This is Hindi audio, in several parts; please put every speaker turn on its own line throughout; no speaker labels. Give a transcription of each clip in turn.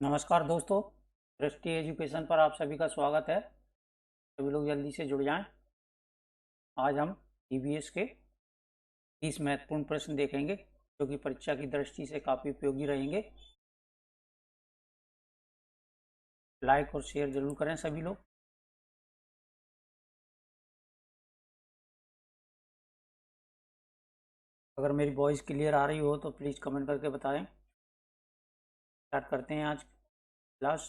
नमस्कार दोस्तों, दृष्टि एजुकेशन पर आप सभी का स्वागत है। सभी लोग जल्दी से जुड़ जाएं। आज हम ईवीएस के 30 महत्वपूर्ण प्रश्न देखेंगे जो कि परीक्षा की दृष्टि से काफ़ी उपयोगी रहेंगे। लाइक और शेयर जरूर करें सभी लोग। अगर मेरी वॉइस क्लियर आ रही हो तो प्लीज़ कमेंट करके बताएं। स्टार्ट करते हैं आज क्लास।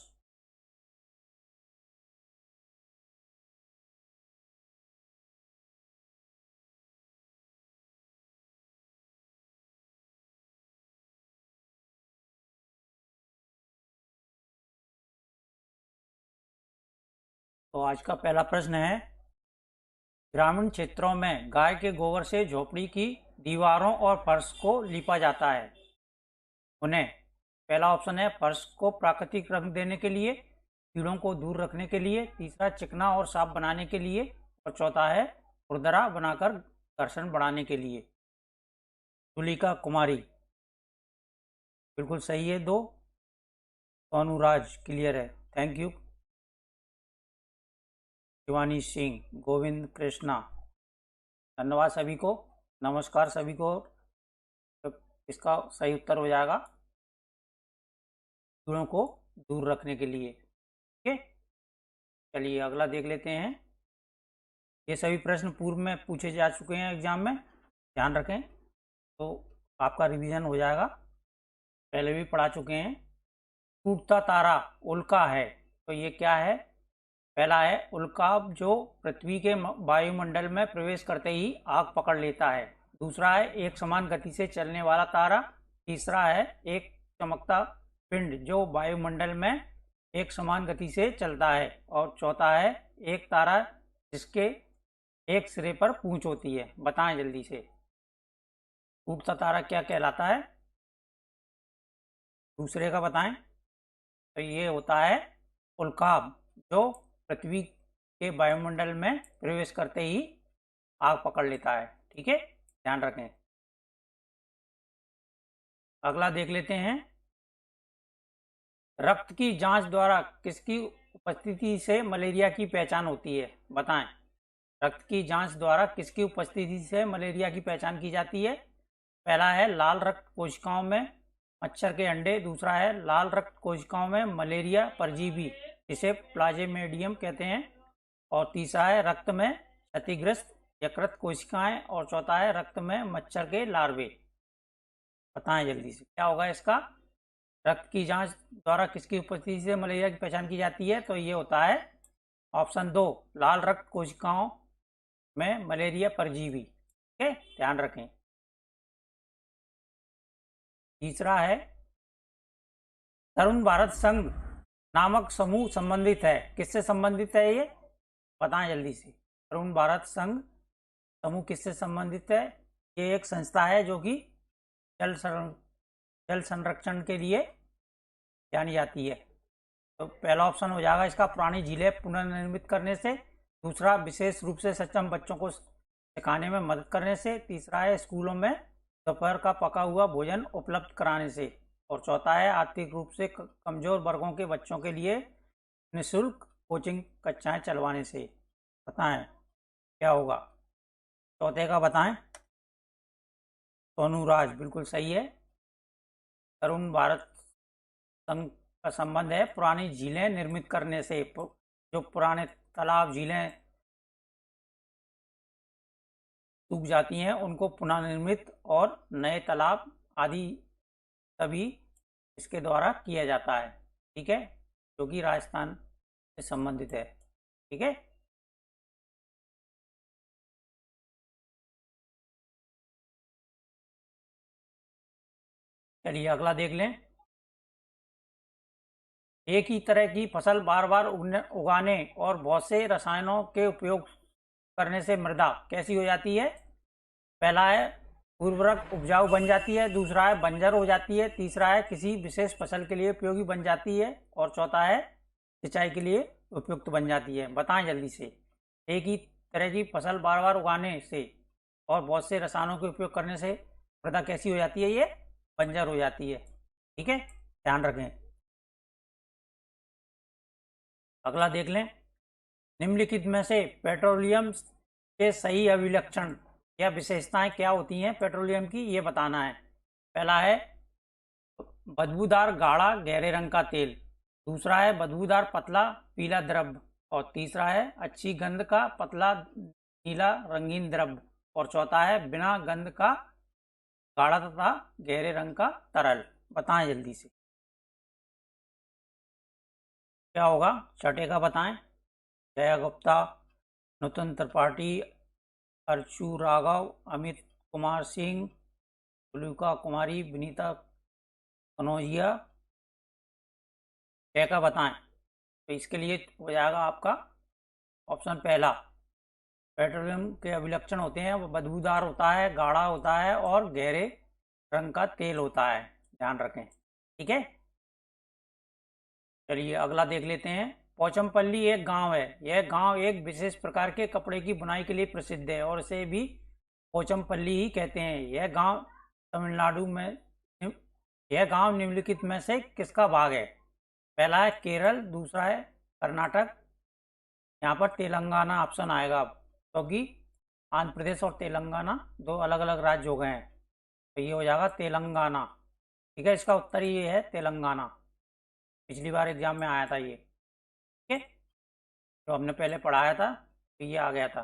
तो आज का पहला प्रश्न है, ग्रामीण क्षेत्रों में गाय के गोबर से झोपड़ी की दीवारों और फर्श को लीपा जाता है। उन्हें पहला ऑप्शन है फर्श को प्राकृतिक रंग देने के लिए, कीड़ों को दूर रखने के लिए, तीसरा चिकना और साफ बनाने के लिए, और चौथा है खुरदरा बनाकर घर्षण बढ़ाने के लिए। तुलिका कुमारी बिल्कुल सही है। दो। सोनू राज क्लियर है, थैंक यू। शिवानी सिंह, गोविंद कृष्णा, धन्यवाद सभी को। नमस्कार सभी को। तो इसका सही उत्तर हो जाएगा कीड़ों को दूर रखने के लिए। ठीक है, चलिए अगला देख लेते हैं। ये सभी प्रश्न पूर्व में पूछे जा चुके हैं एग्जाम में, ध्यान रखें तो आपका रिवीजन हो जाएगा। पहले भी पढ़ा चुके हैं। टूटता तारा उल्का है, तो ये क्या है? पहला है उल्काब जो पृथ्वी के वायुमंडल में प्रवेश करते ही आग पकड़ लेता है। दूसरा है एक समान गति से चलने वाला तारा। तीसरा है एक चमकता पिंड जो वायुमंडल में एक समान गति से चलता है। और चौथा है एक तारा जिसके एक सिरे पर पूंछ होती है। बताएं जल्दी से, टूटता तारा क्या कहलाता है? दूसरे का बताएं। तो ये होता है उल्काब जो पृथ्वी के वायुमंडल में प्रवेश करते ही आग पकड़ लेता है। ठीक है, ध्यान रखें। अगला देख लेते हैं। रक्त की जांच द्वारा किसकी उपस्थिति से मलेरिया की पहचान होती है? बताएं। रक्त की जांच द्वारा किसकी उपस्थिति से मलेरिया की पहचान की जाती है? पहला है लाल रक्त कोशिकाओं में मच्छर के अंडे। दूसरा है लाल रक्त कोशिकाओं में मलेरिया परजीवी जिसे प्लाज्मेडियम कहते हैं। और तीसरा है रक्त में क्षतिग्रस्त यकृत कोशिकाएं। और चौथा है रक्त में मच्छर के लार्वे। बताएं जल्दी से क्या होगा इसका? रक्त की जांच द्वारा किसकी उपस्थिति से मलेरिया की पहचान की जाती है? तो ये होता है ऑप्शन 2, लाल रक्त कोशिकाओं में मलेरिया परजीवी। ठीक है, ध्यान रखें। तीसरा है तरुण भारत संघ नामक समूह संबंधित है। किससे संबंधित है ये? बताएं जल्दी से। तरुण भारत संघ समूह किससे संबंधित है? ये एक संस्था है जो कि जल संरक्षण के लिए जानी जाती है। तो पहला ऑप्शन हो जाएगा इसका पुरानी झीलें पुनर्निर्मित करने से। दूसरा विशेष रूप से सक्षम बच्चों को सिखाने में मदद करने से। तीसरा है स्कूलों में दोपहर का पका हुआ भोजन उपलब्ध कराने से। और चौथा है आर्थिक रूप से कमजोर वर्गों के बच्चों के लिए निःशुल्क कोचिंग कक्षाएं चलवाने से। बताएं क्या होगा? चौथे का बताएं। सोनू राज बिल्कुल सही है। तरुण भारत संघ का संबंध है पुरानी झीलें निर्मित करने से। जो पुराने तालाब झीलें सूख जाती हैं उनको पुनः निर्मित और नए तालाब आदि सभी इसके द्वारा किया जाता है। ठीक है, जो कि राजस्थान से संबंधित है। ठीक है, चलिए अगला देख लें। एक ही तरह की फसल बार बार उगाने और बहुत से रसायनों के उपयोग करने से मृदा कैसी हो जाती है? पहला है उर्वरक उपजाऊ बन जाती है। दूसरा है बंजर हो जाती है। तीसरा है किसी विशेष फसल के लिए उपयोगी बन जाती है। और चौथा है सिंचाई के लिए उपयुक्त बन जाती है। बताएं जल्दी से। एक ही तरह की फसल बार बार उगाने से और बहुत से रसायनों के उपयोग करने से मृदा कैसी हो जाती है? ये बंजर हो जाती है। ठीक है, ध्यान रखें। अगला देख लें, निम्नलिखित में से पेट्रोलियम के सही अभिलक्षण या विशेषताएं क्या होती हैं पेट्रोलियम की, ये बताना है। पहला है बदबूदार गाढ़ा गहरे रंग का तेल, दूसरा है बदबूदार पतला पीला द्रव्य, और तीसरा है अच्छी गंध का पतला नीला रंगीन द्रव्य, और चौथा है बिना गंध का गाढ़ा तथा गहरे रंग का तरल। बताएं जल्दी से क्या होगा, छठे का बताएं। जया गुप्ता, नूतन त्रिपाठी, अर्चू राघव, अमित कुमार सिंह, तुलिका कुमारी, विनीता कनौजिया, जय का बताएं। तो इसके लिए हो जाएगा आपका ऑप्शन पहला। पेट्रोलियम के अभिलक्षण होते हैं वो बदबूदार होता है, गाढ़ा होता है और गहरे रंग का तेल होता है, ध्यान रखें। ठीक है, चलिए अगला देख लेते हैं। पोचमपल्ली एक गांव है, यह गांव एक विशेष प्रकार के कपड़े की बुनाई के लिए प्रसिद्ध है और इसे भी पोचमपल्ली ही कहते हैं। यह गांव तमिलनाडु में, यह गांव निम्नलिखित में से किसका भाग है। पहला है केरल, दूसरा है कर्नाटक, यहाँ पर तेलंगाना ऑप्शन आएगा क्योंकि आंध्र प्रदेश और तेलंगाना दो अलग अलग राज्य हो गए हैं, तो ये हो जाएगा तेलंगाना। ठीक है, इसका उत्तर ये है तेलंगाना, पिछली बार एग्जाम में आया था ये। ठीक है, तो हमने पहले पढ़ाया था तो ये आ गया था।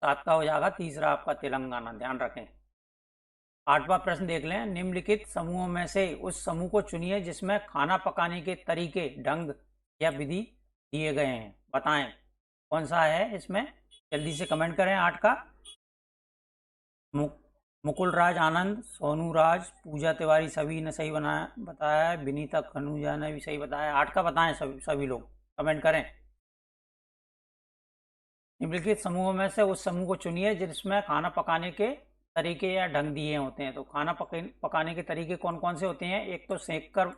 7 का हो जाएगा तीसरा आपका तेलंगाना, ध्यान रखें। 8वां प्रश्न देख लें, निम्नलिखित समूहों में से उस समूह को चुनिए जिसमें खाना पकाने के तरीके, ढंग या विधि दिए गए हैं। बताएं कौन सा है इसमें, जल्दी से कमेंट करें। 8 का मुकुल राज आनंद, सोनू राज, पूजा तिवारी सभी ने सही बताया है, विनीता खनूजा ने भी सही बताया। 8 का बताएं सभी लोग कमेंट करें। निम्नलिखित समूहों में से उस समूह को चुनिए जिसमें खाना पकाने के तरीके या ढंग दिए होते हैं। तो खाना पकाने के तरीके कौन कौन से होते हैं, एक तो सेक कर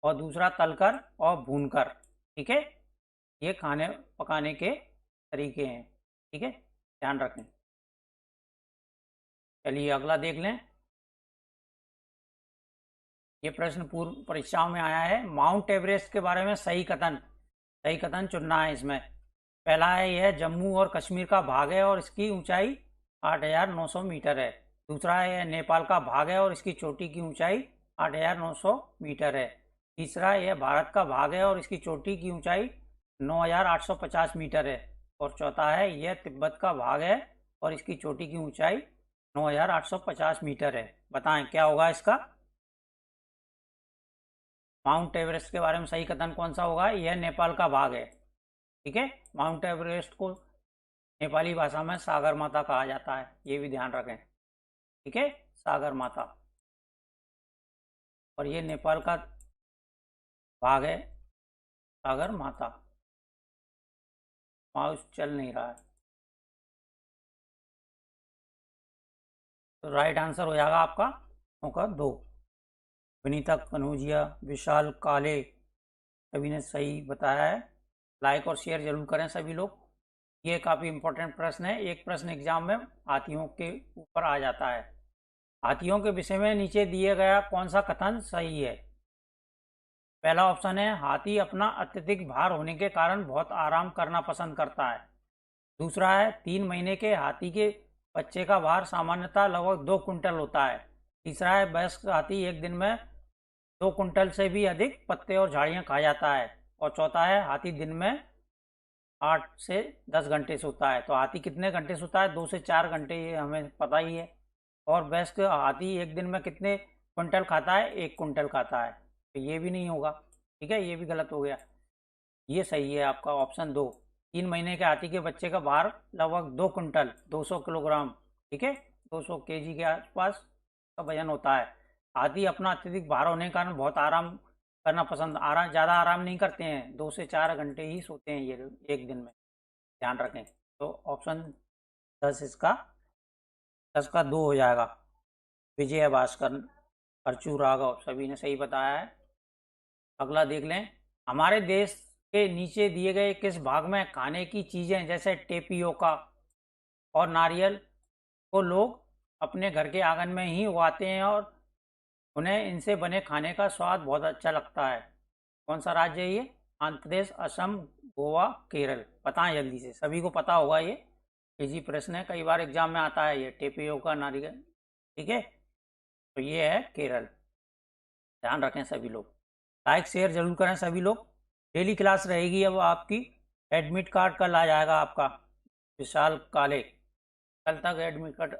और दूसरा तलकर और भूनकर। ठीक है, ये खाने पकाने के तरीके हैं। ठीक है, ध्यान रखें। चलिए अगला देख लें, ये प्रश्न पूर्व परीक्षाओं में आया है। माउंट एवरेस्ट के बारे में सही कथन चुनना है इसमें। पहला है यह जम्मू और कश्मीर का भाग है और इसकी ऊंचाई 8,900 मीटर है। दूसरा है यह नेपाल का भाग है और इसकी चोटी की ऊंचाई 8,900 मीटर है। तीसरा यह भारत का भाग है और इसकी चोटी की ऊंचाई 9,850 मीटर है। और चौथा है यह तिब्बत का भाग है और इसकी चोटी की ऊंचाई 9,850 मीटर है। बताएं क्या होगा इसका। माउंट एवरेस्ट के बारे में सही कथन कौन सा होगा, यह नेपाल का भाग है। ठीक है, माउंट एवरेस्ट को नेपाली भाषा में सागर माता कहा जाता है, ये भी ध्यान रखें। ठीक है, सागर माता, और ये नेपाल का भाग है सागर माता। माउस चल नहीं रहा है, तो राइट आंसर हो जाएगा आपका होगा 2। विनीता कनौजिया, विशाल काले सभी ने सही बताया है। लाइक और शेयर जरूर करें सभी लोग। ये काफ़ी इंपॉर्टेंट प्रश्न है, एक प्रश्न एग्जाम में हाथियों के ऊपर आ जाता है। हाथियों के विषय में नीचे दिए गया कौन सा कथन सही है। पहला ऑप्शन है हाथी अपना अत्यधिक भार होने के कारण बहुत आराम करना पसंद करता है। दूसरा है 3 महीने के हाथी के बच्चे का भार सामान्यतः लगभग 2 कुंटल होता है। तीसरा है वयस्क हाथी एक दिन में 2 कुंटल से भी अधिक पत्ते और झाड़ियाँ खा जाता है। और चौथा है हाथी दिन में 8 से 10 घंटे सोता है। तो हाथी कितने घंटे सोता है, 2 से 4 घंटे, ये हमें पता ही है। और वयस्क हाथी एक दिन में कितने कुंटल खाता है, 1 कुंटल खाता है, तो ये भी नहीं होगा। ठीक है, ये भी गलत हो गया। ये सही है आपका ऑप्शन 2। 3 महीने के हाथी के बच्चे का भार लगभग 2 कुंटल 200 किलोग्राम, ठीक है, 200 केजी के आसपास का वजन होता है। हाथी अपना अत्यधिक भार होने के कारण बहुत आराम करना पसंद, ज़्यादा आराम नहीं करते हैं, 2 से 4 घंटे ही सोते हैं ये एक दिन में, ध्यान रखें। तो ऑप्शन 10 इसका 10 का 2 हो जाएगा। विजय भास्कर, अर्चू राघव सभी ने सही बताया है। अगला देख लें, हमारे देश के नीचे दिए गए किस भाग में खाने की चीज़ें जैसे टेपियोका और नारियल को लोग अपने घर के आंगन में ही उगाते हैं और उन्हें इनसे बने खाने का स्वाद बहुत अच्छा लगता है। कौन सा राज्य है ये? आंध्र प्रदेश, असम, गोवा, केरल। बताएं जल्दी से, सभी को पता होगा ये, इजी प्रश्न है, कई बार एग्जाम में आता है ये, टेपियोका नारियल। ठीक है, तो ये है केरल। ध्यान रखें सभी लोग, लाइक शेयर जरूर करें सभी लोग। डेली क्लास रहेगी अब आपकी। एडमिट कार्ड कल आ जाएगा आपका, विशाल काले, कल तक एडमिट कार्ड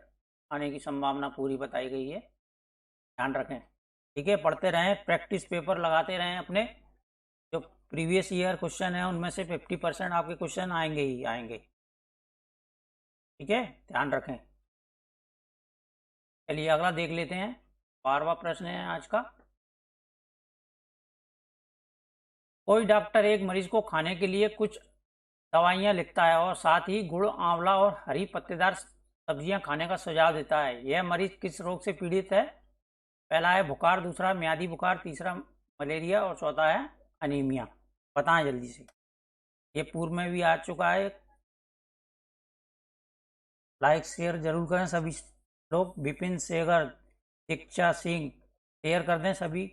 आने की संभावना पूरी बताई गई है। ध्यान रखें, ठीक है। पढ़ते रहें, प्रैक्टिस पेपर लगाते रहें अपने। जो प्रीवियस ईयर क्वेश्चन है उनमें से 50% आपके क्वेश्चन आएंगे ही आएंगे। ठीक है, ध्यान रखें। चलिए अगला देख लेते हैं, 12वां प्रश्न है आज का। कोई डॉक्टर एक मरीज को खाने के लिए कुछ दवाइयाँ लिखता है और साथ ही गुड़, आंवला और हरी पत्तेदार सब्जियां खाने का सुझाव देता है। यह मरीज किस रोग से पीड़ित है? पहला है बुखार, दूसरा म्यादी बुखार, तीसरा मलेरिया और चौथा है अनीमिया। बताएं जल्दी से, ये पूर्व में भी आ चुका है। लाइक शेयर जरूर करें सभी लोग। विपिन सेगर, दीक्षा सिंह, शेयर कर दें सभी।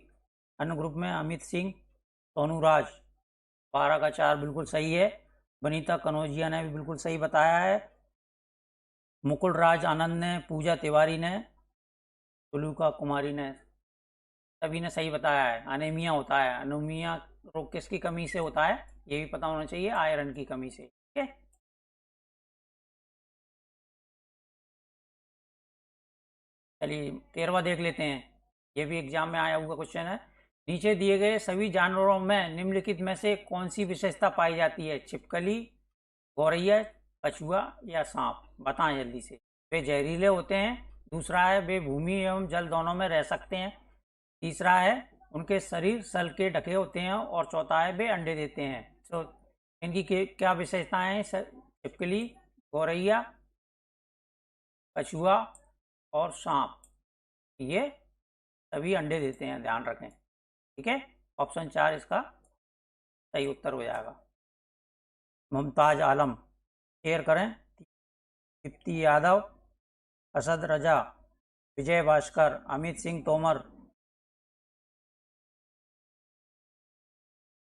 अन्य ग्रुप में अमित सिंह, सोनू राज, 12 का 4 बिल्कुल सही है। वनीता कनौजिया ने भी बिल्कुल सही बताया है। मुकुल राज आनंद ने, पूजा तिवारी ने, तुलुका कुमारी ने, सभी ने सही बताया है। अनीमिया होता है, अनीमिया रोग किसकी कमी से होता है ये भी पता होना चाहिए, आयरन की कमी से। ठीक है, चलिए 13वां देख लेते हैं, ये भी एग्जाम में आया हुआ क्वेश्चन है। नीचे दिए गए सभी जानवरों में निम्नलिखित में से कौन सी विशेषता पाई जाती है? छिपकली, गौरैया, कछुआ या सांप? बताएं जल्दी से। वे जहरीले होते हैं, दूसरा है वे भूमि एवं जल दोनों में रह सकते हैं, तीसरा है उनके शरीर सल के ढके होते हैं और चौथा है वे अंडे देते हैं। तो इनकी क्या विशेषताएं हैं? छिपकली, गौरैया, कछुआ और सांप, ये सभी अंडे देते हैं, ध्यान रखें। ठीक है, ऑप्शन 4 इसका सही उत्तर हो जाएगा। मुमताज आलम, शेयर करें। दीप्ति यादव, असद रजा, विजय भास्कर, अमित सिंह तोमर,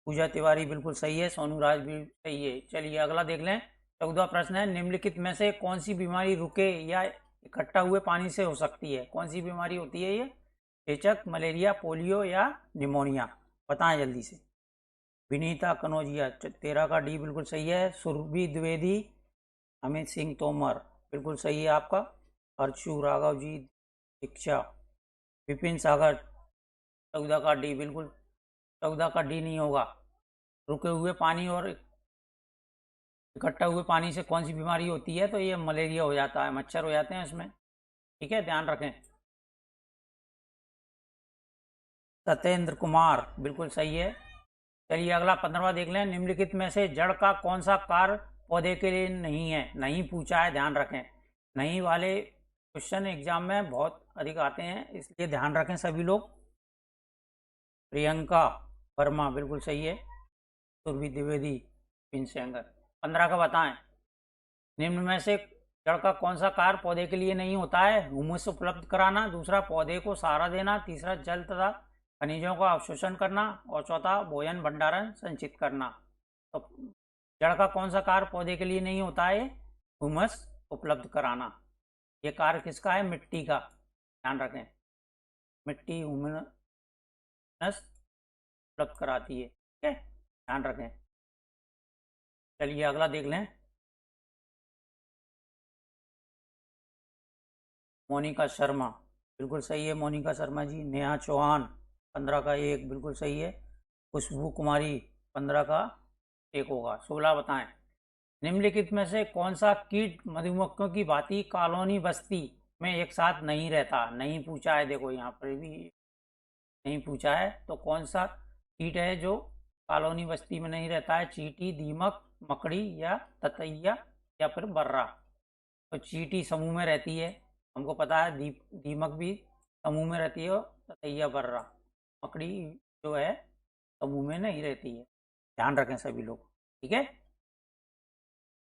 पूजा तिवारी बिल्कुल सही है, सोनू राज भी सही है। चलिए अगला देख लें, 14वां प्रश्न है, निम्नलिखित में से कौन सी बीमारी रुके या इकट्ठा हुए पानी से हो सकती है? कौन सी बीमारी होती है ये? चेचक, मलेरिया, पोलियो या निमोनिया? बताएं जल्दी से। विनीता कनौजिया, 13 का डी बिल्कुल सही है। सुरभि द्विवेदी, अमित सिंह तोमर बिल्कुल सही है आपका। अर्चू राघव जी, दीक्षा, विपिन सागर, 14 का डी बिल्कुल, 14 का डी नहीं होगा। रुके हुए पानी और इकट्ठा हुए पानी से कौन सी बीमारी होती है? तो ये मलेरिया हो जाता है, मच्छर हो जाते हैं इसमें। ठीक है, ध्यान रखें। सत्येंद्र कुमार बिल्कुल सही है। चलिए अगला 15वां देख लें, निम्नलिखित में से जड़ का कौन सा कार्य पौधे के लिए नहीं है? नहीं पूछा है, ध्यान रखें। नहीं वाले क्वेश्चन एग्जाम में बहुत अधिक आते हैं, इसलिए ध्यान रखें सभी लोग। प्रियंका वर्मा बिल्कुल सही है। सुरभि द्विवेदी, पिन सेंगर। 15 का बताएं, निम्न में से जड़ का कौन सा कार्य पौधे के लिए नहीं होता है? हुमस उपलब्ध कराना, दूसरा पौधे को सहारा देना, तीसरा जल तथा खनिजों का अवशोषण करना और चौथा भोजन भंडारण संचित करना। तो जड़ का कौन सा कार्य पौधे के लिए नहीं होता है? हुमस उपलब्ध कराना। ये कार्य किसका है? मिट्टी का, ध्यान रखें। मिट्टी ह्यूमस उपलब्ध कराती है। ठीक है, ध्यान रखें। चलिए अगला देख लें, मोनिका शर्मा बिल्कुल सही है। मोनिका शर्मा जी। नेहा चौहान, 15 का 1 बिल्कुल सही है। खुशबू कुमारी, 15 का 1 होगा। 16 बताएं, निम्नलिखित में से कौन सा कीट मधुमक्खियों की भांति कॉलोनी बस्ती में एक साथ नहीं रहता? नहीं पूछा है, देखो यहाँ पर भी नहीं पूछा है। तो कौन सा कीट है जो कॉलोनी बस्ती में नहीं रहता है? चींटी, दीमक, मकड़ी या ततैया या फिर बर्रा? तो चींटी समूह में रहती है, हमको पता है। दीमक भी समूह में रहती है और ततैया, बर्रा, मकड़ी जो है समूह में नहीं रहती है। ध्यान रखें सभी लोग। ठीक है,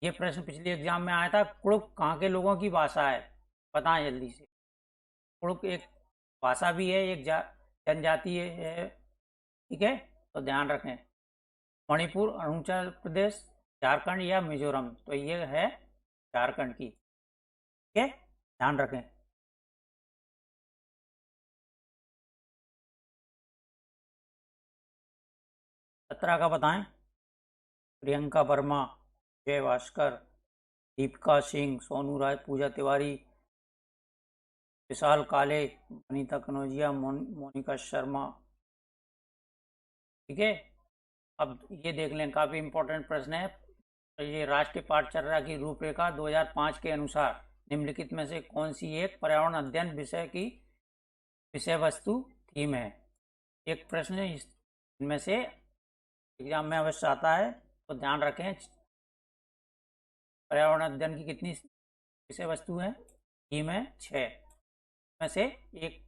ये प्रश्न पिछले एग्जाम में आया था। कुड़ुक कहाँ के लोगों की भाषा है? बताएं जल्दी से। कुड़ुक एक भाषा भी है, एक जनजाति है। ठीक है, तो ध्यान रखें, मणिपुर, अरुणाचल प्रदेश, झारखंड या मिजोरम, तो ये है झारखंड की। ठीक है, ध्यान रखें। सत्रह का बताएं। प्रियंका वर्मा, जय भास्कर, दीपिका सिंह, सोनू राय, पूजा तिवारी, विशाल काले, अनीता कनौजिया, मोनिका शर्मा। ठीक है, अब ये देख लें, काफ़ी इंपॉर्टेंट प्रश्न है। तो ये राष्ट्रीय पाठचर्या की रूपरेखा 2005 के अनुसार निम्नलिखित में से कौन सी एक पर्यावरण अध्ययन विषय की विषय वस्तु थीम है? एक प्रश्न इनमें से एग्जाम में अवश्य आता है, तो ध्यान रखें। पर्यावरण अध्ययन की कितनी विषय वस्तु है? थीम है 6 में से एक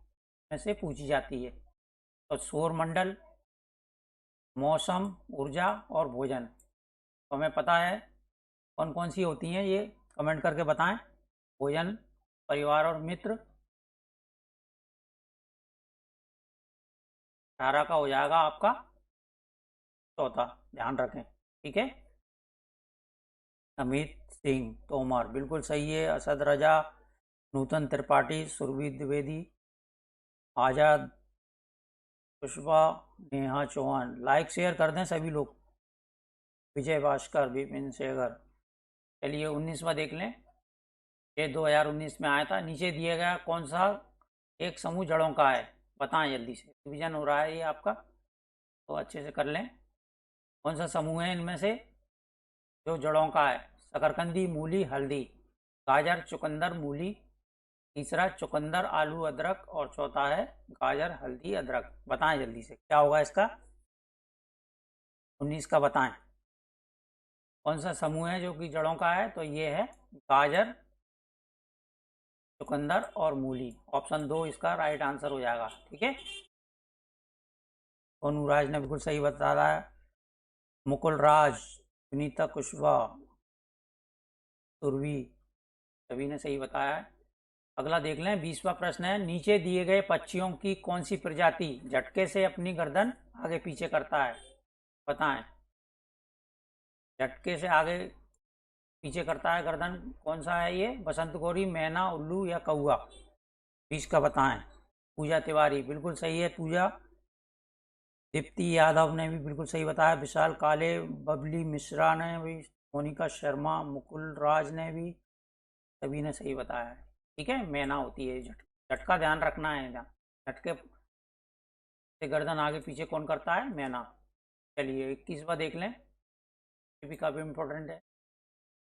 में से पूछी जाती है। तो सौरमंडल, मौसम, ऊर्जा और भोजन, तो हमें पता है कौन कौन सी होती हैं, ये कमेंट करके बताएं। भोजन, परिवार और मित्र, 18 का हो जाएगा आपका चौथा, ध्यान रखें। ठीक है, अमित सिंह तोमर बिल्कुल सही है। असद रजा, नूतन त्रिपाठी, सुरभि द्विवेदी, आजाद, पुष्पा, नेहा चौहान। लाइक शेयर कर दें सभी लोग। विजय भास्कर, विपिन सेगर। चलिए 19वां देख लें। ये 2019 में आया था। नीचे दिया गया कौन सा एक समूह जड़ों का है? बताएं जल्दी से, रिवीजन हो रहा है ये आपका, तो अच्छे से कर लें। कौन सा समूह है इनमें से जो जड़ों का है? शकरकंदी, मूली, हल्दी, गाजर, चुकंदर, मूली, तीसरा चुकंदर, आलू, अदरक, और चौथा है गाजर, हल्दी, अदरक। बताएं जल्दी से क्या होगा इसका? 19 का बताएं कौन सा समूह है जो कि जड़ों का है? तो ये है गाजर, चुकंदर और मूली। ऑप्शन 2 इसका राइट आंसर हो जाएगा। ठीक है, सोनू राज ने बिल्कुल सही बताया है। मुकुल राज, सुनीता कुशवाहा, सुरभि, सभी ने सही बताया है। अगला देख लें। 20वां प्रश्न है, नीचे दिए गए पक्षियों की कौन सी प्रजाति झटके से अपनी गर्दन आगे पीछे करता है? बताएं, झटके से आगे पीछे करता है गर्दन, कौन सा है ये? बसंत गौरी, मैना, उल्लू या कौआ? 20 का बताएं। पूजा तिवारी बिल्कुल सही है, पूजा। दीप्ति यादव ने भी बिल्कुल सही बताया। विशाल काले, बबली मिश्रा ने भी, मोनिका शर्मा, मुकुल राज ने भी, सभी ने सही बताया है। ठीक है, मैना होती है झटका, ध्यान रखना है। झटके से गर्दन आगे पीछे कौन करता है? मैना। चलिए 21वां देख लें, ये भी काफ़ी इंपॉर्टेंट है।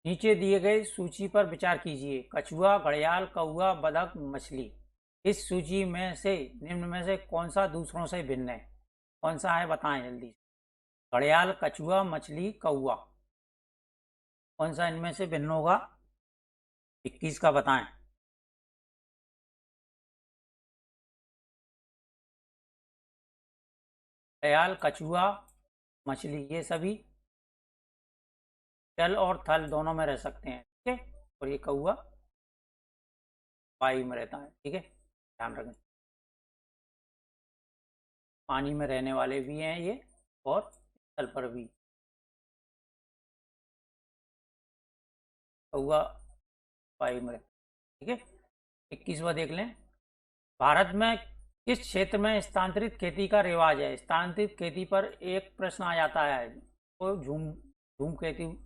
नीचे दिए गए सूची पर विचार कीजिए। कछुआ, घड़ियाल, कौआ, बतख, मछली। इस सूची में से निम्न में से कौन सा दूसरों से भिन्न है? कौन सा है बताएं जल्दी। घड़ियाल, कछुआ, मछली, कौआ, कौन सा इनमें से भिन्न होगा? 21 का बताएं। घड़ियाल, कछुआ, मछली, ये सभी जल और थल दोनों में रह सकते हैं। ठीक है, और ये कौआ वायु में रहता है। ठीक है, ध्यान रखें। पानी में रहने वाले भी हैं ये, और थल पर भी। कौआ वायु में रहता है। ठीक है, 21वां देख लें। भारत में किस क्षेत्र में स्थानांतरित खेती का रिवाज है? स्थानांतरित खेती पर एक प्रश्न आ जाता है, तो झूम खेती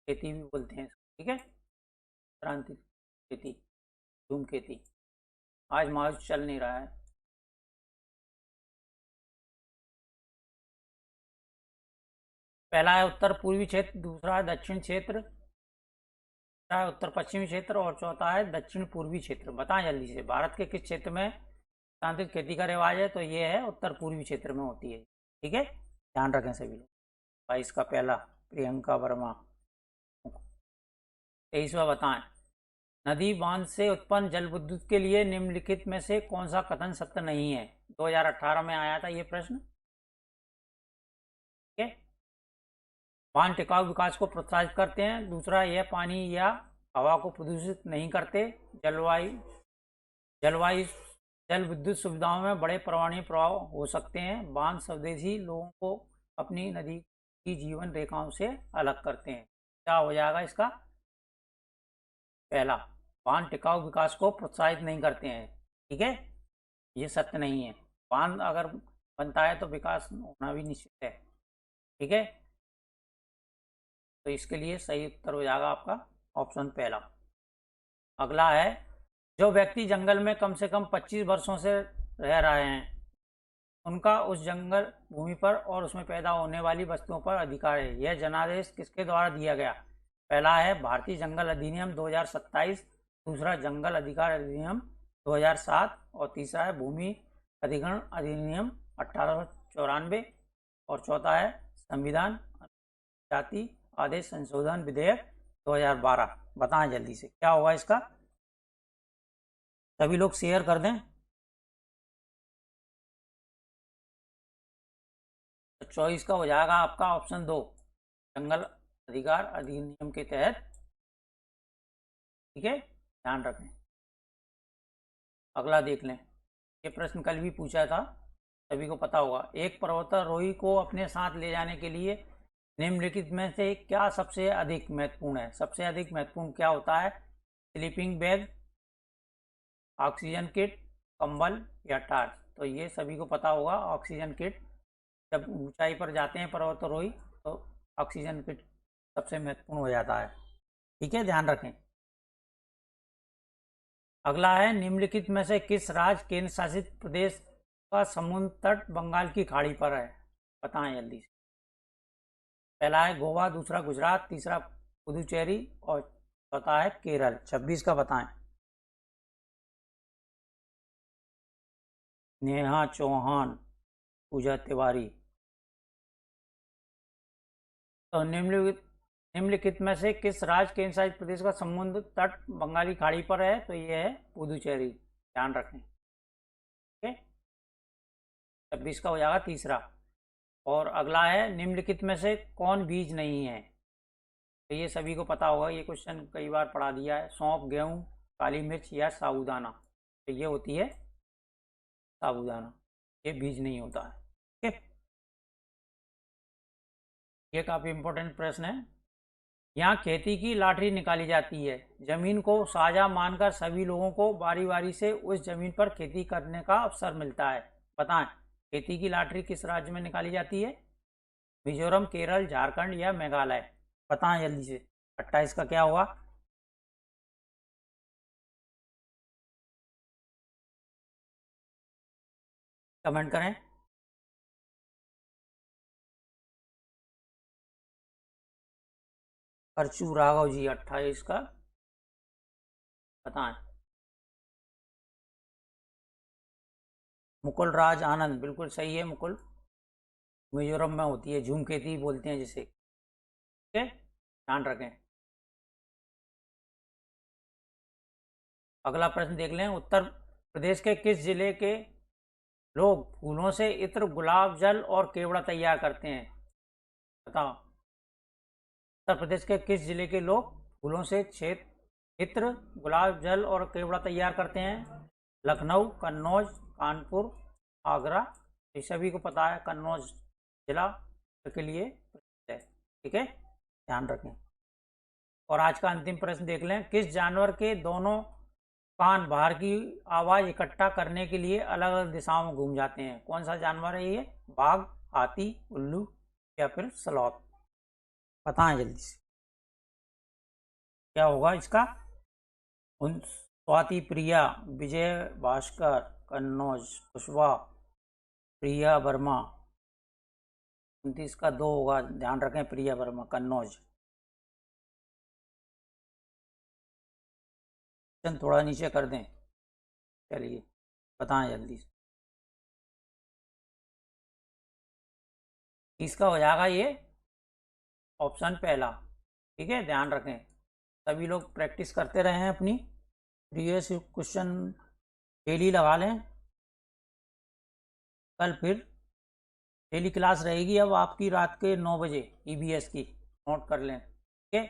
खेती भी बोलते हैं। ठीक है, स्थानांतरित खेती, झूम खेती। आज मार्च चल नहीं रहा है। पहला है उत्तर पूर्वी क्षेत्र, दूसरा है दक्षिण क्षेत्र, तीसरा है उत्तर पश्चिमी क्षेत्र, और चौथा है दक्षिण पूर्वी क्षेत्र। बताएं जल्दी से, भारत के किस क्षेत्र में स्थानांतरित खेती का रिवाज है? तो ये है उत्तर पूर्वी क्षेत्र में होती है। ठीक है, ध्यान रखें सभी लोग। 22 का पहला, प्रियंका वर्मा। 23वां बताएं। नदी बांध से उत्पन्न जल विद्युत के लिए निम्नलिखित में से कौन सा कथन सत्य नहीं है? 2018 में आया था ये प्रश्न। ठीक है, बांध टिकाऊ विकास को प्रोत्साहित करते हैं। दूसरा, यह पानी या हवा को प्रदूषित नहीं करते। जलवायु जलवायु जल विद्युत सुविधाओं में बड़े पर्यावरणीय प्रभाव हो सकते हैं। बांध स्वदेशी लोगों को अपनी नदी की जीवन रेखाओं से अलग करते हैं। क्या हो जाएगा इसका? पहला, बांध टिकाऊ विकास को प्रोत्साहित नहीं करते हैं। ठीक है, ये सत्य नहीं है। बांध अगर बनता है तो विकास होना भी निश्चित है। ठीक है, तो इसके लिए सही उत्तर हो जाएगा आपका ऑप्शन पहला। अगला है, जो व्यक्ति जंगल में कम से कम 25 वर्षों से रह रहे हैं उनका उस जंगल भूमि पर और उसमें पैदा होने वाली वस्तुओं पर अधिकार है। यह जनादेश किसके द्वारा दिया गया? पहला है भारतीय जंगल अधिनियम 2027, दूसरा जंगल अधिकार अधिनियम 2007 और तीसरा है भूमि अधिग्रहण अधिनियम 1894 और चौथा है संविधान जाति आदेश संशोधन विधेयक 2012। बताएं जल्दी से क्या होगा इसका? सभी लोग शेयर कर दें। तो चॉइस का हो जाएगा आपका ऑप्शन 2, जंगल अधिकार अधिनियम के तहत। ठीक है, ध्यान रखें। अगला देख लें, ये प्रश्न कल भी पूछा था, सभी को पता होगा। एक पर्वतारोही को अपने साथ ले जाने के लिए निम्नलिखित में से क्या सबसे अधिक महत्वपूर्ण है? सबसे अधिक महत्वपूर्ण क्या होता है? स्लीपिंग बैग, ऑक्सीजन किट, कंबल या टार्च? तो ये सभी को पता होगा, ऑक्सीजन किट। जब ऊंचाई पर जाते हैं पर्वतारोही तो ऑक्सीजन किट सबसे महत्वपूर्ण हो जाता है। ठीक है, ध्यान रखें। अगला है, निम्नलिखित में से किस राज्य केंद्र शासित प्रदेश का समुद्र तट बंगाल की खाड़ी पर है? बताएं जल्दी से। पहला है गोवा, दूसरा गुजरात, तीसरा पुदुचेरी और चौथा है केरल। 26 का बताएं। नेहा चौहान, पूजा तिवारी। तो निम्नलिखित में से किस राज्य केंद्र शासित प्रदेश का समुद्र तट बंगाली खाड़ी पर है? तो ये है पुदुचेरी। ध्यान रखें। ठीक है, 26 का हो जाएगा तीसरा। और अगला है, निम्नलिखित में से कौन बीज नहीं है? तो ये सभी को पता होगा, ये क्वेश्चन कई बार पढ़ा दिया है। सौंफ, गेहूं, काली मिर्च या साबूदाना? तो ये होती है साबूदाना, ये बीज नहीं होता है। ठीक है, ये काफी इंपॉर्टेंट प्रश्न है। यहाँ खेती की लॉटरी निकाली जाती है। जमीन को साझा मानकर सभी लोगों को बारी बारी से उस जमीन पर खेती करने का अवसर मिलता है। बताएं, खेती की लॉटरी किस राज्य में निकाली जाती है? मिजोरम, केरल, झारखंड या मेघालय? बताएं जल्दी से। 28 का क्या हुआ? कमेंट करें। अर्चू राघव जी, 28 का बताएं। मुकुल राज आनंद, बिल्कुल सही है। मुकुल मिजोरम में होती है, झूम खेती बोलते हैं जिसे। ठीक है, ध्यान रखें। अगला प्रश्न देख लें। उत्तर प्रदेश के किस जिले के लोग फूलों से इत्र, गुलाब जल और केवड़ा तैयार करते हैं? बताओ। उत्तर प्रदेश के किस जिले के लोग फूलों से इत्र, गुलाब जल और केवड़ा तैयार करते हैं? लखनऊ, कन्नौज, कानपुर, आगरा? ये सभी को पता है, कन्नौज जिला के लिए प्रसिद्ध है। ठीक है, ध्यान रखें। और आज का अंतिम प्रश्न देख लें। किस जानवर के दोनों कान बाहर की आवाज इकट्ठा करने के लिए अलग अलग दिशाओं में घूम जाते हैं? कौन सा जानवर है ये? बाघ, हाथी, उल्लू या फिर स्लॉथ? बताएं जल्दी से क्या होगा इसका? उन स्वाति प्रिया, विजय भास्कर, कन्नौज कुशवाहा, प्रिया वर्मा। 29 का 2 होगा, ध्यान रखें। प्रिया वर्मा, कन्नौज। थोड़ा नीचे कर दें। चलिए बताएं जल्दी से। इसका हो जाएगा ये ऑप्शन पहला। ठीक है, ध्यान रखें। सभी लोग प्रैक्टिस करते रहे हैं अपनी, प्रीवियस क्वेश्चन डेली लगा लें। कल फिर डेली क्लास रहेगी अब आपकी रात के 9 बजे ईबीएस की, नोट कर लें। ठीक है,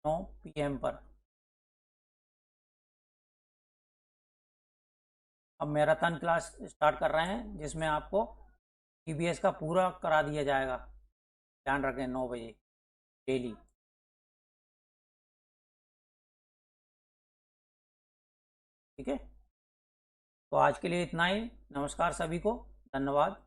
9 PM पर। अब मैराथन क्लास स्टार्ट कर रहे हैं जिसमें आपको ईवीएस का पूरा करा दिया जाएगा। ध्यान रखें 9 बजे डेली। ठीक है, तो आज के लिए इतना ही। नमस्कार सभी को, धन्यवाद।